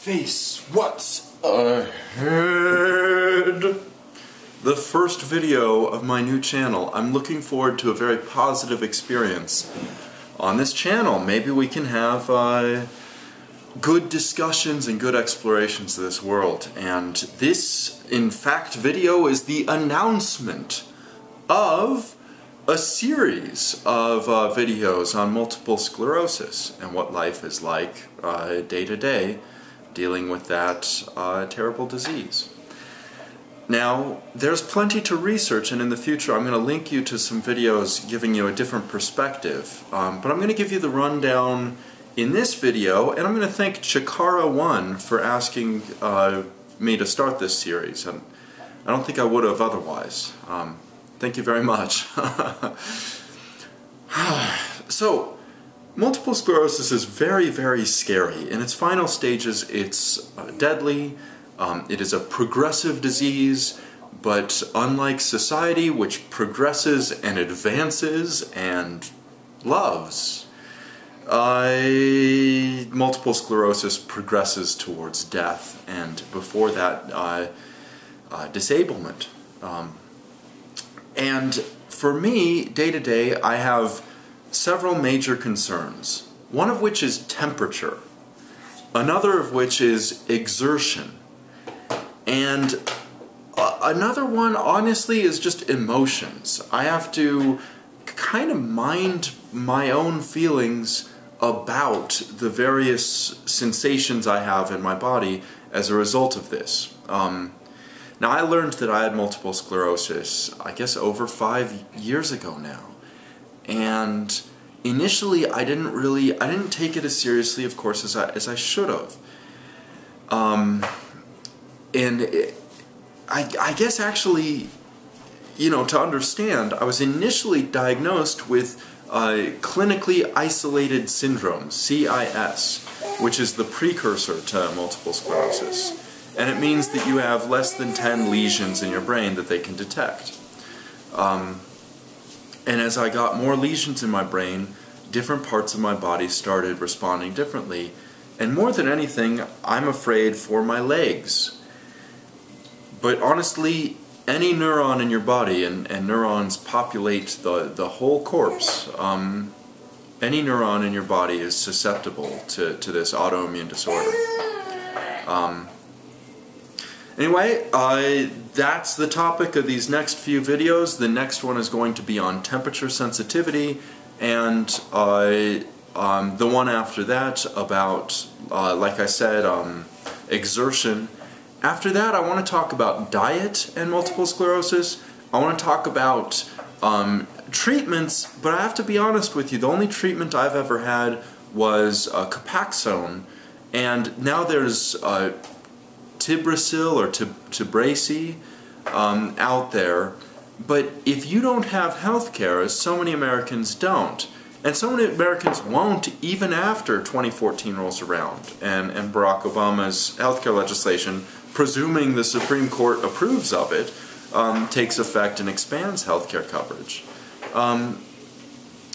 Face what's ahead. The first video of my new channel. I'm looking forward to a very positive experience on this channel. Maybe we can have good discussions and good explorations of this world. And this, in fact, video is the announcement of a series of videos on multiple sclerosis and what life is like day to day dealing with that terrible disease. Now, there's plenty to research, and in the future I'm going to link you to some videos giving you a different perspective. But I'm going to give you the rundown in this video, and I'm going to thank Chikara1 for asking me to start this series. And I don't think I would have otherwise. Thank you very much. So, multiple sclerosis is very, very scary. In its final stages, it's deadly. It is a progressive disease, but unlike society, which progresses and advances and loves, multiple sclerosis progresses towards death, and before that, disablement. And for me, day to day, I have several major concerns. One of which is temperature. Another of which is exertion. And another one, honestly, is just emotions. I have to kind of mind my own feelings about the various sensations I have in my body as a result of this. Now, I learned that I had multiple sclerosis, I guess, over 5 years ago now. And initially, I didn't take it as seriously, of course, as I should have. I guess actually, to understand, I was initially diagnosed with clinically isolated syndrome, CIS, which is the precursor to multiple sclerosis. And it means that you have less than 10 lesions in your brain that they can detect. And as I got more lesions in my brain, different parts of my body started responding differently. And more than anything, I'm afraid for my legs. But honestly, any neuron in your body, and neurons populate the whole corpse, any neuron in your body is susceptible to this autoimmune disorder. Anyway, that's the topic of these next few videos. The next one is going to be on temperature sensitivity, and the one after that about, like I said, exertion. After that, I want to talk about diet and multiple sclerosis. I want to talk about treatments, but I have to be honest with you, the only treatment I've ever had was Copaxone, and now there's Tibrasil or Tibracy out there. But if you don't have health care, as so many Americans don't, and so many Americans won't even after 2014 rolls around and Barack Obama's healthcare legislation, presuming the Supreme Court approves of it, takes effect and expands healthcare coverage.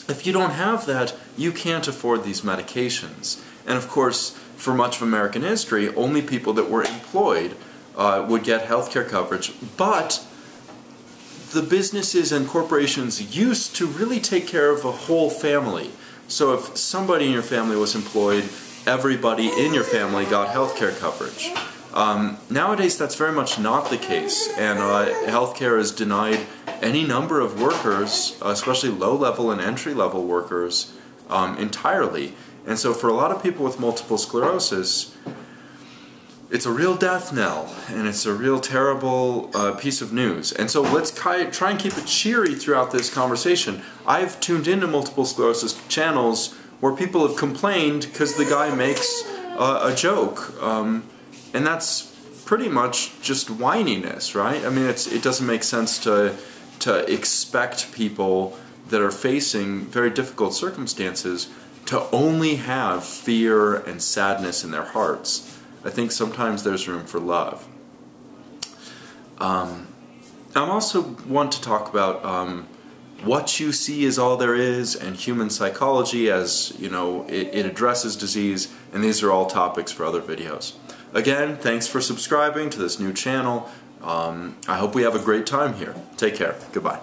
If you don't have that, you can't afford these medications. And of course, for much of American history, only people that were employed would get healthcare coverage, but the businesses and corporations used to really take care of a whole family. So if somebody in your family was employed, everybody in your family got healthcare coverage. Nowadays, that's very much not the case, and healthcare is denied any number of workers, especially low-level and entry-level workers, entirely. And so for a lot of people with multiple sclerosis, it's a real death knell, and it's a real terrible piece of news. And so let's try and keep it cheery throughout this conversation. I've tuned into multiple sclerosis channels where people have complained because the guy makes a joke. And that's pretty much just whininess, right? I mean, it doesn't make sense to expect people that are facing very difficult circumstances to only have fear and sadness in their hearts. I think sometimes there's room for love. I also want to talk about what you see is all there is, and human psychology as, it addresses disease, and these are all topics for other videos. again, thanks for subscribing to this new channel. I hope we have a great time here. Take care. Goodbye.